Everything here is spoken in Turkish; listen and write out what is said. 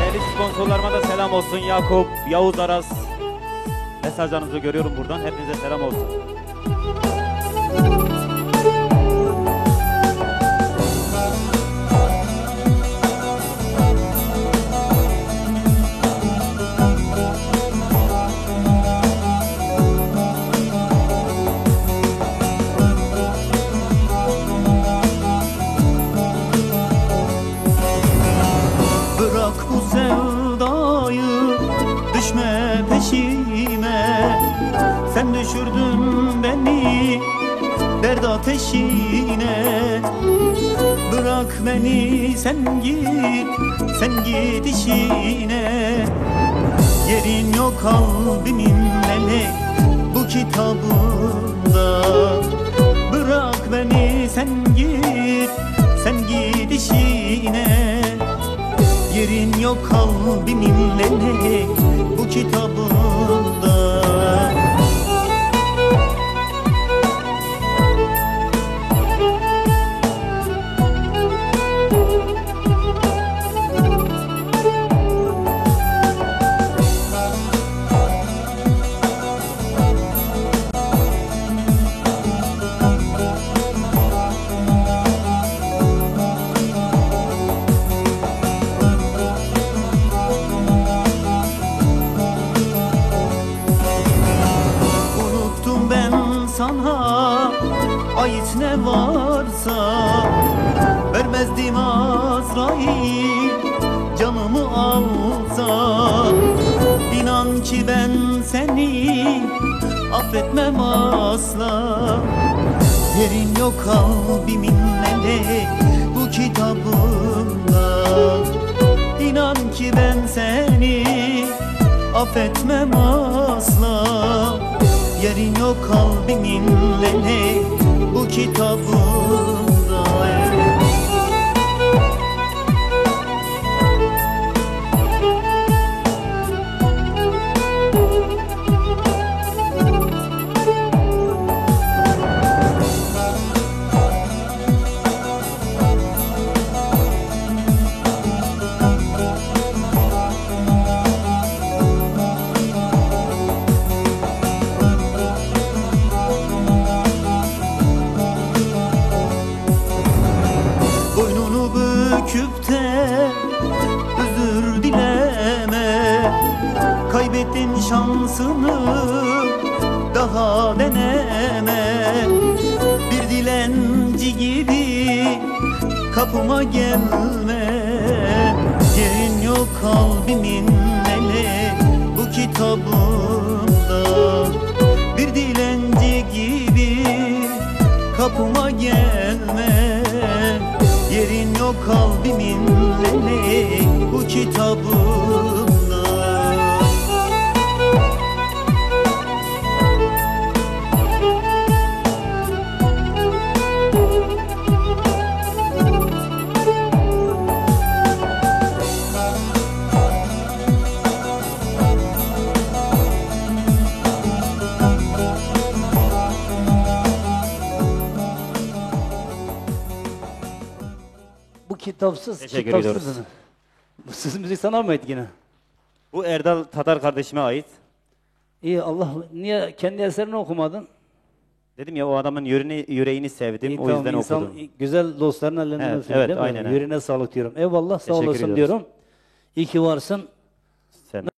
Değerli sponsorlarıma da selam olsun. Yakup, Yavuz Aras. Mesajlarınızı görüyorum buradan. Hepinize selam olsun. Bırak bu sevdayı, düşme peşime. Sen düşürdün beni dert ateşine. Bırak beni, sen git işine. Yerin yok kalbimin melek bu kitabında. Bırak beni, sen git işine. Yerin yok kalbimin melek bu kitabında. Sana ait ne varsa vermezdim Azrail canımı alsa. İnan ki ben seni affetmem asla. Yerin yok kalbimin melek bu kitabında. İnan ki ben seni affetmem asla. Yerin yok kalbimin melek bu kitabında. Büküp de özür dileme. Kaybettin şansını, daha deneme. Bir dilenci gibi kapıma gelme. Yerin yok kalbimin melek bu kitabında. Bir dilenci gibi kapıma gelme. Yerin yok kalbimin melek bu kitabında. Kitapsız, kitapsız. Bu siz müzik sana mı ait yine? Bu Erdal Tatar kardeşime ait. İyi, Allah, niye kendi eserini okumadın? Dedim ya, o adamın yüreğini sevdim, İyi, o tamam, yüzden okudum. Güzel dostların ellerinden Evet, öpeyim, evet, değil mi? aynen. Yüreğine sağlık diyorum. Eyvallah, sağ Teşekkür olasın ediyoruz. diyorum. İyi ki varsın. Sen